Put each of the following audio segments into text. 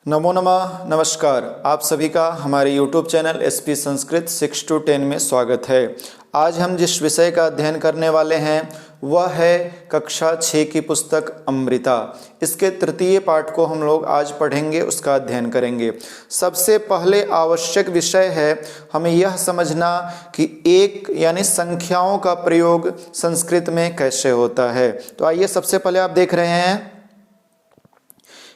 नमो नमः। नमस्कार, आप सभी का हमारे YouTube channel SP Sanskrit 6 to 10 में स्वागत है। आज हम जिस विषय का अध्ययन करने वाले हैं वह है कक्षा 6 की पुस्तक अमृता। इसके तृतीय पाठ को हम लोग आज पढ़ेंगे, उसका अध्ययन करेंगे। सबसे पहले आवश्यक विषय है हमें यह समझना कि एक यानी संख्याओं का प्रयोग संस्कृत में कैसे होता है। तो आइए सबसे पहले आप देख रहे हैं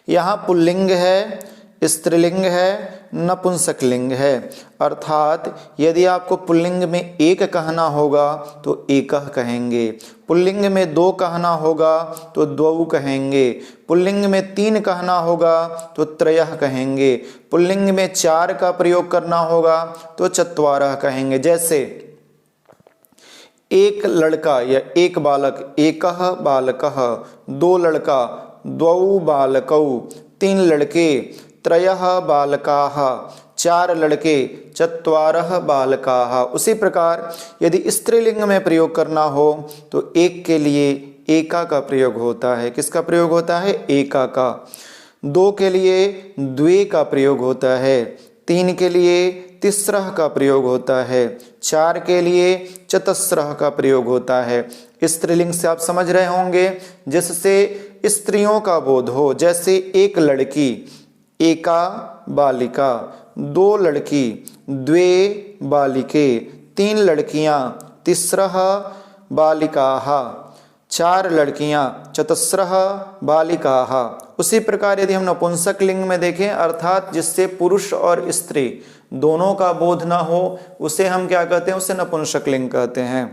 यहाँ पुल्लिंग है, स्त्रीलिंग है, नपुंसकलिंग है। अर्थात यदि आपको पुल्लिंग में एक कहना होगा तो एकः कहेंगे, पुल्लिंग में दो कहना होगा तो द्वौ कहेंगे, पुल्लिंग में तीन कहना होगा तो त्रयः कहेंगे, पुल्लिंग में चार का प्रयोग करना होगा तो चत्वारः कहेंगे। जैसे एक लड़का या एक बालक एकः बालकः, दो लड़का द्वौ बालकौ, तीन लड़के त्रयः बालकाः, चार लड़के चत्वारः बालकाः। उसी प्रकार यदि स्त्रीलिंग में प्रयोग करना हो तो एक के लिए एका का प्रयोग होता है। किसका प्रयोग होता है? एका का। दो के लिए द्वे का प्रयोग होता है, तीन के लिए तिस्रः का प्रयोग होता है, चार के लिए चतस्रः का प्रयोग होता है। स्त्रीलिंग से आप समझ रहे होंगे जिससे स्त्रियों का बोध हो। जैसे एक लड़की एका बालिका, दो लड़की द्वे बालिके, तीन लड़कियां तिस्रः बालिकाः, चार लड़कियां चतस्रः बालिकाः। उसी प्रकार यदि हम नपुंसक लिंग में देखें, अर्थात जिससे पुरुष और स्त्री दोनों का बोध ना हो, उसे हम क्या कहते हैं? उसे नपुंसक लिंग कहते हैं।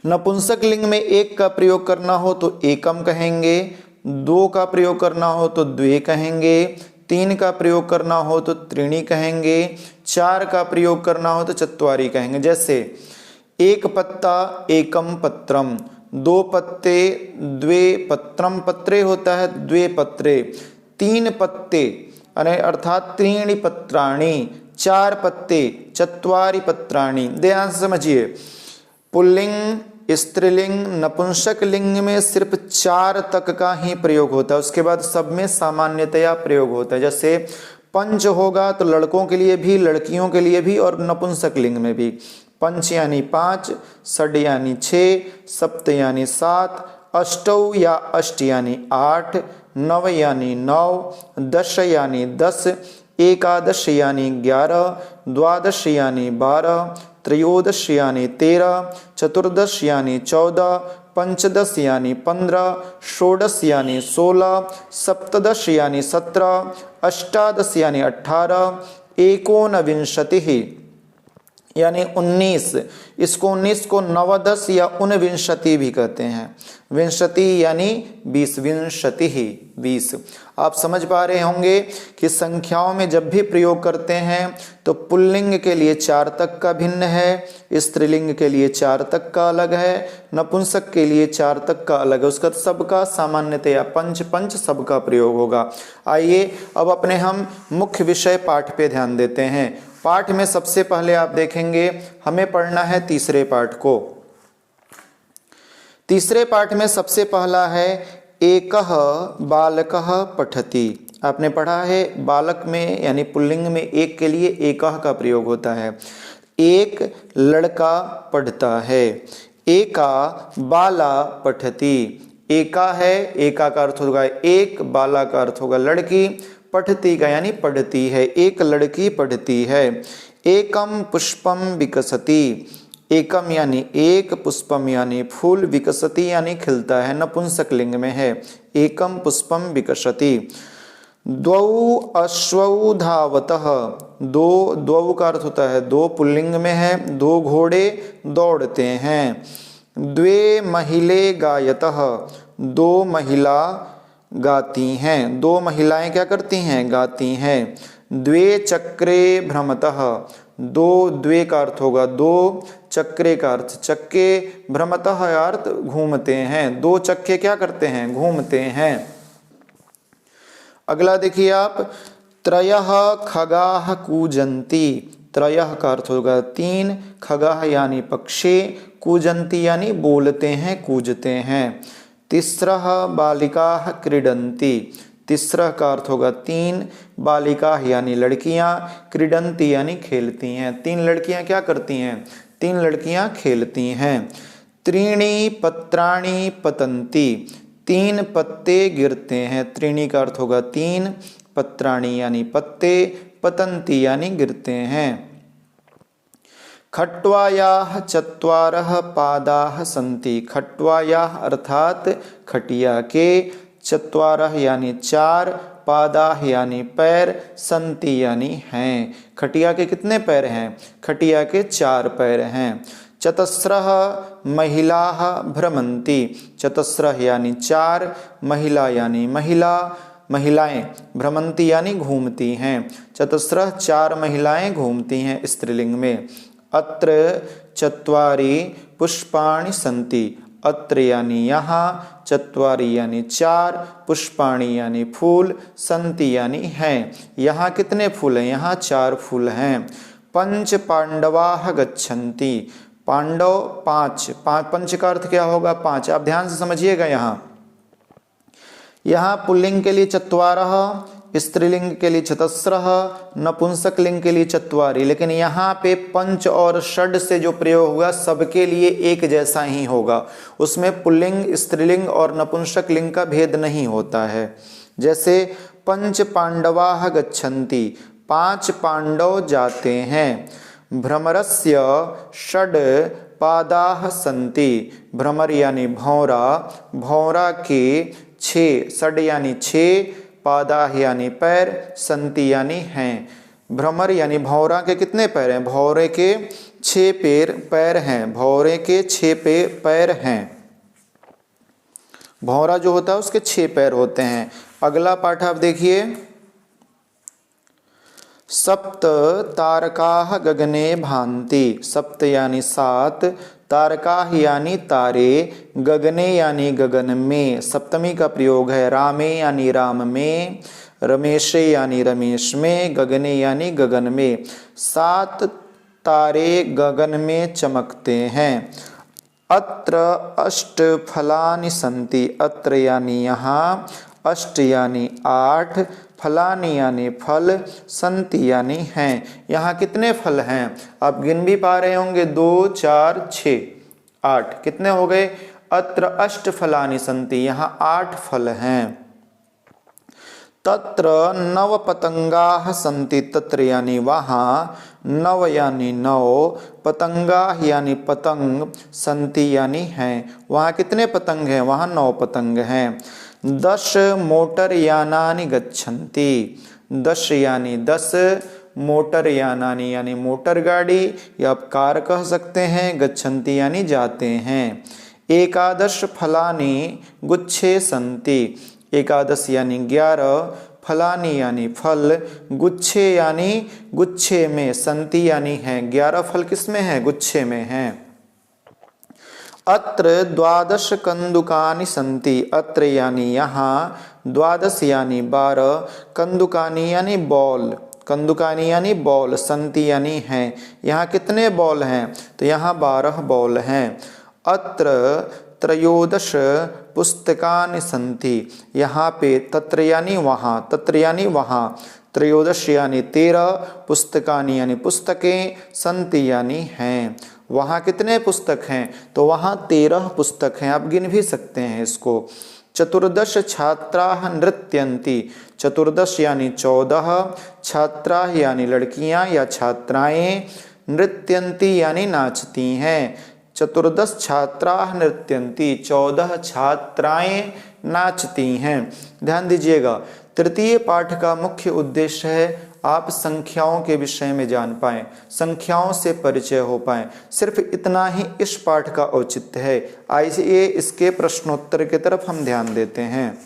नपुंसक लिंग में एक का प्रयोग करना हो तो एकम कहेंगे, दो का प्रयोग करना हो तो द्वे कहेंगे, तीन का प्रयोग करना हो तो त्रीणि कहेंगे, चार का प्रयोग करना हो तो चत्वारि कहेंगे। जैसे एक पत्ता एकम पत्रम, दो पत्ते द्वे पत्रम, पत्रे होता है द्वे पत्रे, तीन पत्ते अर्थात त्रीणि पत्राणि, चार पत्ते चत्वारि पत्राणि। ध्यान से समझिए, पुल्लिंग, स्त्रीलिंग, नपुंसक लिंग में सिर्फ चार तक का ही प्रयोग होता है, उसके बाद सब में सामान्यतया प्रयोग होता है। जैसे पंच होगा तो लड़कों के लिए भी, लड़कियों के लिए भी, और नपुंसक लिंग में भी। पंच यानी पाँच, षड यानी छः, सप्त यानी सात, अष्टौ या अष्ट यानी आठ, नव यानी नौ, दश यानी 10, एकादश यानी 11, द्वादश यानी 12, त्रयोदश यानी 13, चतुर्दश यानी 14, पंचदश यानी 15, षोडश यानी 16, सप्तदश यानी 17, अष्टादश यानी 18, एकोनविंशतिः यानी 19। इसको 19 को नवदश या ऊनविंशति भी कहते हैं। विंशति यानी 20, विंशति ही 20। आप समझ पा रहे होंगे कि संख्याओं में जब भी प्रयोग करते हैं तो पुल्लिंग के लिए चार तक का भिन्न है, स्त्रीलिंग के लिए चार तक का अलग है, नपुंसक के लिए चार तक का अलग है। उसका सबका सामान्यतया पंच पंच सबका प्रयोग होगा। आइए अब अपने हम मुख्य विषय पाठ पे ध्यान देते हैं। पाठ में सबसे पहले आप देखेंगे हमें पढ़ना है तीसरे पाठ को। तीसरे पाठ में सबसे पहला है एकः बालकः पठति। आपने पढ़ा है बालक में यानी पुल्लिंग में एक के लिए एकः का प्रयोग होता है। एक लड़का पढ़ता है, एका बाला पठति। एका है, एका का अर्थ होगा एक, बाला का अर्थ होगा लड़की, पठती का यानी पढ़ती है, एक लड़की पढ़ती है। एकम पुष्पम विकसति, एकम यानी एक, पुष्पम यानी फूल, विकसति यानी खिलता है, नपुंसक लिंग में है। एकम पुष्पम विकसति। द्वौ अश्वौ धावतः, दो, द्वौ का अर्थ होता है दो, पुल्लिंग में है, दो घोड़े दौड़ते हैं। द्वे महिले गायतः, दो महिला गाती हैं, दो महिलाएं क्या करती हैं? गाती हैं। द्वे चक्रे भ्रमतः, दो, द्वे का अर्थ होगा दो, चक्रे का अर्थ चक्के, भ्रमतः अर्थ घूमते हैं, दो चक्के क्या करते हैं? घूमते हैं। अगला देखिए आप, त्रयः खगाः कूजन्ति। त्रयः का अर्थ होगा तीन, खगाः यानी पक्षी, कूजन्ति यानी बोलते हैं, कूजते हैं। तिस्रः बालिकाः क्रीडन्ति, तिस्रः का अर्थ होगा 3, बालिका यानी लड़कियां, क्रीडन्ति यानी खेलती हैं। 3 लड़कियां क्या करती हैं? 3 लड़कियां खेलती हैं। त्रीणि पत्राणि पतन्ति, 3 पत्ते गिरते हैं। त्रीणि का अर्थ होगा 3, पत्राणि यानी पत्ते, पतन्ति यानी गिरते हैं। खट्वायाः चत्वारः पादाः सन्ति, खट्वायाः अर्थात खटिया के, चत्वारः यानी 4, पादाः यानी पैर, सन्ति यानी हैं। खटिया के कितने पैर हैं? खटिया के 4 पैर हैं। चतस्रः महिलाः भ्रमन्ति, चतस्रः यानी 4, महिला यानी महिला, महिलाएं, भ्रमन्ति यानी घूमती हैं। चतस्रः 4 महिलाएं घूमती हैं स्त्रीलिंग में। अत्र चत्वारि पुष्पाणि सन्ति, अत्र यानी यहाँ, चत्वारि यानी 4, पुष्पाणि यानी फूल, सन्ति यानी हैं। यहाँ कितने फूल हैं? यहाँ 4 फूल हैं। पंच पांडवाः गच्छन्ति, पांडव 5, पंच का अर्थ क्या होगा? 5। आप ध्यान से समझिएगा। यहाँ पुल्लिंग के लिए चत्वारः, स्त्रीलिंग के लिए चतस्रः, नपुंसक लिंग के लिए चत्वारि, लेकिन यहाँ पे पंच और षड से जो प्रयोग होगा सबके लिए एक जैसा ही होगा। उसमें पुल्लिंग, स्त्रीलिंग और नपुंसक लिंग का भेद नहीं होता है। जैसे पंच पांडवाः गच्छन्ति, 5 पांडव जाते हैं। भ्रमरस्य षड पादाः सन्ति, भ्रमर यानी भौरा, भौरा के 6, षड यानी 6, पादाः यानी पैर, सन्ति यानी हैं। भ्रमर यानी भौरा के कितने पैर हैं? भौरे के 6 पैर हैं। भौरे के 6 पैर हैं। भौरा जो होता है उसके 6 पैर होते हैं। अगला पाठ आप देखिए। सप्त तारकाः गगने भान्ति, सप्त यानी 7, तारकाः यानी तारे, गगने यानी गगन में, सप्तमी का प्रयोग है। रामे यानी राम में, रमेशे यानी रमेश में, गगने यानी गगन में। 7 तारे गगन में चमकते हैं। अत्र 8 फलानि सन्ति, अत्र यानी यहाँ, अष्ट यानी 8, फलानि यानी फल, सन्ति यानी हैं। यहाँ कितने फल हैं? आप गिन भी पा रहे होंगे, 2, 4, 6, 8, कितने हो गए? अत्र 8 फलानि सन्ति, यहाँ 8 फल हैं। तत्र 9 पतंगाः सन्ति, तत्र यानी वहाँ, 9 यानी 9, पतंगाः यानी पतंग, सन्ति यानी हैं। वहाँ कितने पतंग हैं? वहाँ 9 पतंग हैं। 10 मोटर यानानि गच्छन्ति, 10 यानी 10, मोटर यानानि यानी मोटर गाड़ी या आप कार कह सकते हैं, गच्छन्ति यानी जाते हैं। 11 फलानि गुच्छे सन्ति, 11 यानी 11, फलानि यानी फल, गुच्छे यानी गुच्छे में, सन्ति यानी हैं। 11 फल किसमें हैं? गुच्छे में हैं। अत्र 12 कंदुकानि सन्ति, अत्र यानी यहाँ, 12 यानी 12, कंदुकानि यानी बॉल, कंदुकानि यानी बॉल, सन्ति यानी हैं। यहाँ कितने बॉल हैं? तो यहाँ 12 बॉल हैं। अत्र 13 पुस्तकानि सन्ति, यहाँ पे तत्र यानी वहाँ, तत्र यानी वहाँ, 13 यानी 13, पुस्तकानि यानी पुस्तकें, सन्ति यानी हैं। वहाँ कितने पुस्तक हैं? तो वहाँ 13 पुस्तक हैं। आप गिन भी सकते हैं इसको। 14 छात्राः नृत्यन्ति, 14 यानी 14, छात्राः यानी लड़कियाँ या छात्राएं, नृत्यन्ति यानी नाचती हैं। 14 छात्राः नृत्यन्ति, 14 छात्राएं नाचती हैं। ध्यान दीजिएगा, तृतीय पाठ का मुख्य उद्देश्य है आप संख्याओं के विषय में जान पाएं, संख्याओं से परिचय हो पाएं। सिर्फ इतना ही इस पाठ का औचित्य है। आइए इसके प्रश्नोत्तर की तरफ हम ध्यान देते हैं।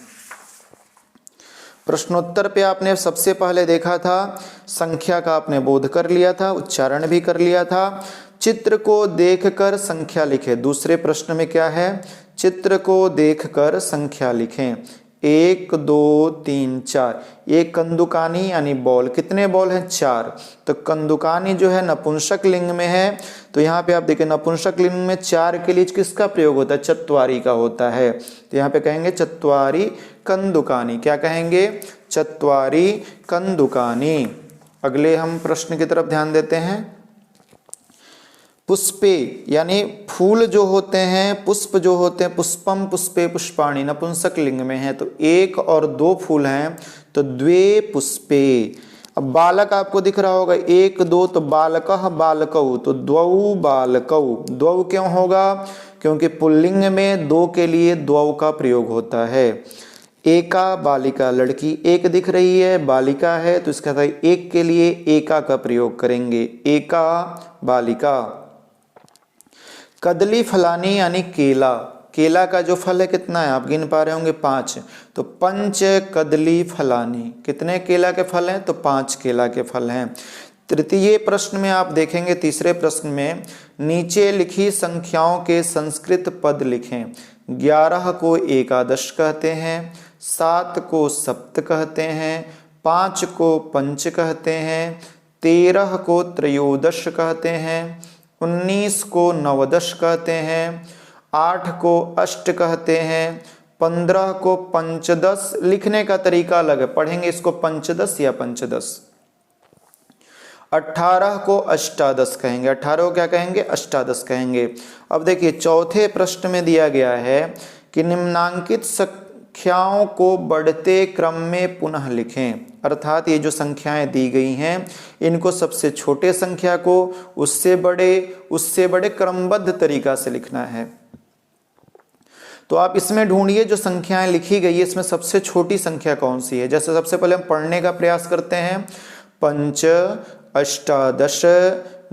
प्रश्नोत्तर पे आपने सबसे पहले देखा था, संख्या का आपने बोध कर लिया था, उच्चारण भी कर लिया था। चित्र को देखकर संख्या लिखें। दूसरे प्रश्न में क्या है? चित्र को देखकर संख्या लिखें। 1 2 3 4, ये कंदुकानी यानी बॉल, कितने बॉल हैं 4। तो कंदुकानी जो है नपुंसक लिंग में है, तो यहाँ पे आप देखिए नपुंसक लिंग में 4 के लिए किसका प्रयोग होता है, चत्वारी का होता है। तो यहाँ पे कहेंगे चत्वारी कंदुकानी, क्या कहेंगे, चत्वारी कंदुकानी। अगले हम प्रश्न की तरफ ध्यान देते हैं। पुष्पे यानी फूल जो होते हैं, पुष्प जो होते हैं, पुष्पम पुष्पे पुष्पाणि नपुंसक लिंग में है, तो 1 और 2 फूल हैं, तो द्वे पुष्पे। अब बालक आपको दिख रहा होगा 1 2, तो बालकः बालकौ, तो द्वौ बालकौ। द्वौ क्यों होगा, क्योंकि पुल्लिंग में 2 के लिए द्वौ का प्रयोग होता है। एका बालिका, लड़की 1 दिख रही है, बालिका है, तो इसका 1 के लिए एका का प्रयोग करेंगे, एका बालिका। कदली फलानी यानी केला, केला का जो फल है कितना है, आप गिन पा रहे होंगे 5, तो 5 कदली फलानी, कितने केला के फल हैं, तो 5 केला के फल हैं। तृतीय प्रश्न में आप देखेंगे, तीसरे प्रश्न में नीचे लिखी संख्याओं के संस्कृत पद लिखें। 11 को एकादश कहते हैं, 7 को सप्त कहते हैं, 5 को पंच कहते हैं, 13 को त्रयोदश कहते हैं, 19 को नवदश कहते हैं, 8 को अष्ट कहते हैं, 15 को पंचदश। लिखने का तरीका अलग है, पढ़ेंगे इसको पंचदश या पंचदश। 18 को अष्टादश कहेंगे, 18 को क्या कहेंगे, अष्टादश कहेंगे। अब देखिए चौथे प्रश्न में दिया गया है कि निम्नांकित संख्याओं को बढ़ते क्रम में पुनः लिखें, अर्थात ये जो संख्याएं दी गई हैं इनको सबसे छोटे संख्या को उससे बड़े क्रमबद्ध तरीका से लिखना है। तो आप इसमें ढूंढिए जो संख्याएं लिखी गई है इसमें सबसे छोटी संख्या कौन सी है। जैसे सबसे पहले हम पढ़ने का प्रयास करते हैं, पंच, अष्टादश,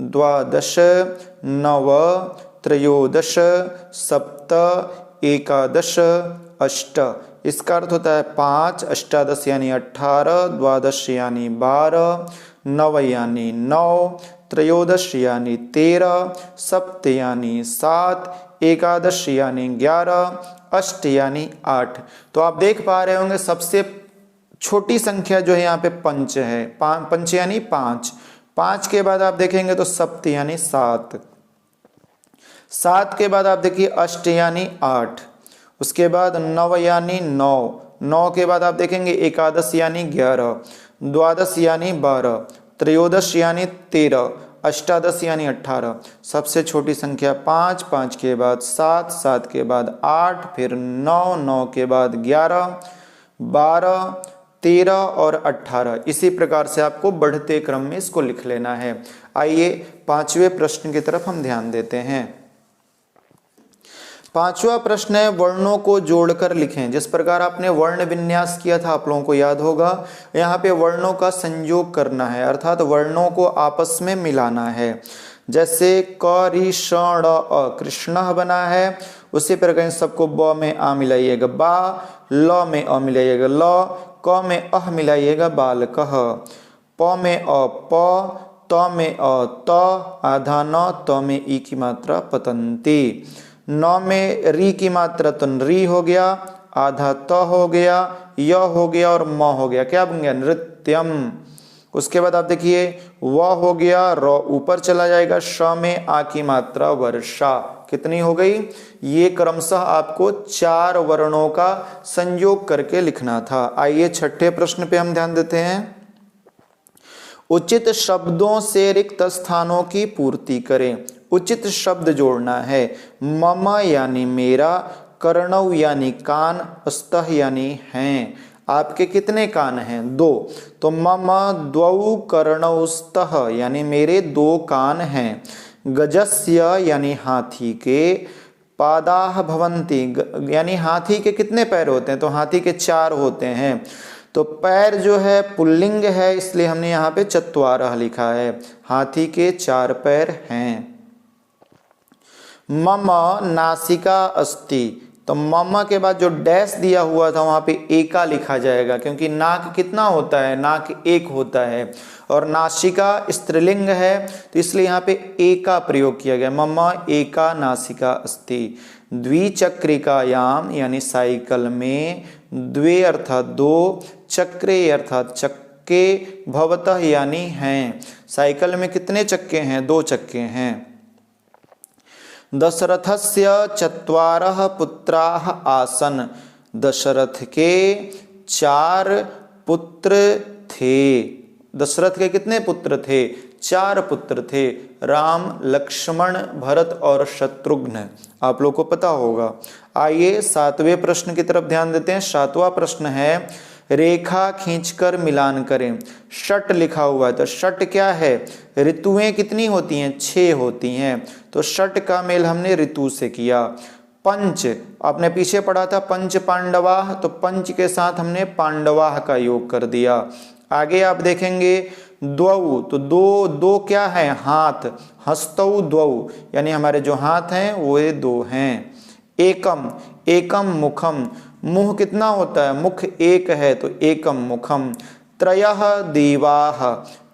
द्वादश, नव, त्रयोदश, सप्त, एकादश, अष्ट। इसका अर्थ होता है 5, अष्टादश यानी 18, द्वादश यानी 12, नव यानी 9, त्रयोदश यानी 13, सप्त यानी 7, एकादश यानी 11, अष्ट यानी 8। तो आप देख पा रहे होंगे सबसे छोटी संख्या जो है यहाँ पे पंच है, पंच यानी 5। 5 के बाद आप देखेंगे तो सप्त यानी 7, 7 के बाद आप देखिए अष्ट यानी 8, उसके बाद नव यानी 9, 9 के बाद आप देखेंगे एकादश यानी 11, द्वादश यानी 12, त्रयोदश यानी 13, अष्टादश यानी 18। सबसे छोटी संख्या 5, 5 के बाद 7, 7 के बाद 8, फिर 9, 9 के बाद 11, 12, 13 और 18। इसी प्रकार से आपको बढ़ते क्रम में इसको लिख लेना है। आइए 5वें प्रश्न की तरफ हम ध्यान देते हैं। 5वां प्रश्न है वर्णों को जोड़कर लिखें। जिस प्रकार आपने वर्ण विन्यास किया था आप लोगों को याद होगा, यहाँ पे वर्णों का संयोग करना है, अर्थात वर्णों को आपस में मिलाना है। जैसे क रि ष ण अ कृष्ण बना है, उसी प्रकार सबको ब में आ मिलाइएगा बा, ल में अ मिलाइएगा ल, क में अह मिलाइएगा बालकः, प में अ प, त में अ त, आधा न, त में ई की मात्रा पतंती, 9 में री की मात्रा तो री हो गया, आधा त हो गया, य हो गया और म हो गया, क्या बन गया नृत्यम। उसके बाद आप देखिए व हो गया, र ऊपर चला जाएगा, श में आ की मात्रा वर्षा, कितनी हो गई। ये क्रमशः आपको 4 वर्णों का संयोग करके लिखना था। आइए 6ठे प्रश्न पे हम ध्यान देते हैं। उचित शब्दों से रिक्त स्थानों की पूर्ति करें। उचित शब्द जोड़ना है। मम यानी मेरा, कर्णौ यानी कान, स्तः यानी हैं। आपके कितने कान हैं? 2। तो मम द्वौ कर्णौ स्तः यानी मेरे 2 कान हैं। गजस्य यानी हाथी के, पादाः भवन्ति यानी हाथी के कितने पैर होते हैं? तो हाथी के 4 होते हैं। तो पैर जो है पुल्लिंग है, इसलिए हमने यहाँ पे चत्वारः लिखा है। हाथी के 4 पैर हैं। मम नासिका अस्ति, तो मम के बाद जो डैश दिया हुआ था वहां पे एका लिखा जाएगा, क्योंकि नाक कितना होता है? नाक 1 होता है, और नासिका स्त्रीलिंग है तो इसलिए यहाँ पे एका प्रयोग किया गया। मम एका नासिका अस्ति। द्विचक्रिकायाम यानी साइकिल में, द्वे अर्थात दो, चक्रे अर्थात चक्के, भवतः यानी हैं। साइकिल में कितने चक्के हैं? 2 चक्के हैं। दशरथस्य चत्वारः पुत्राः आसन्। दशरथ के 4 पुत्र थे। दशरथ के कितने पुत्र थे? 4 पुत्र थे। राम, लक्ष्मण, भरत और शत्रुघ्न। आप लोग को पता होगा। आइए 7वें प्रश्न की तरफ ध्यान देते हैं। 7वां प्रश्न है, रेखा खींचकर मिलान करें। षट लिखा हुआ है, तो षट क्या है? ऋतुएं कितनी होती हैं? 6 होती हैं। तो षट का मेल हमने ऋतु से किया। पंच, आपने पीछे पढ़ा था पंच पांडवाः, तो पंच के साथ हमने पांडवाः का योग कर दिया। आगे आप देखेंगे द्वौ, तो दो क्या है? हाथ। हस्तौ द्वौ, यानी हमारे जो हाथ हैं वो ये 2 हैं। एकम, एकम मुखम, मुंह कितना होता है? मुख 1 है, तो एकम मुखम। त्रयः देवाः,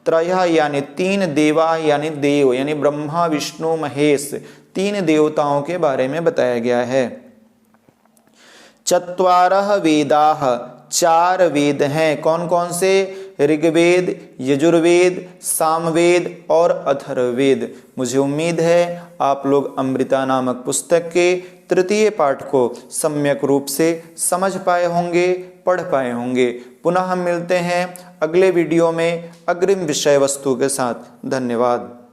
त्रयः यानी 3 देवा यानी देव, यानी ब्रह्मा विष्णु महेश, 3 देवताओं के बारे में बताया गया है। चत्वारः वेदाः, 4 वेद हैं। कौन कौन से? ऋग्वेद, यजुर्वेद, सामवेद और अथर्ववेद। मुझे उम्मीद है आप लोग अमृता नामक पुस्तक के 3य पाठ को सम्यक रूप से समझ पाए होंगे, पढ़ पाए होंगे। पुनः हम मिलते हैं अगले वीडियो में अग्रिम विषय वस्तु के साथ। धन्यवाद।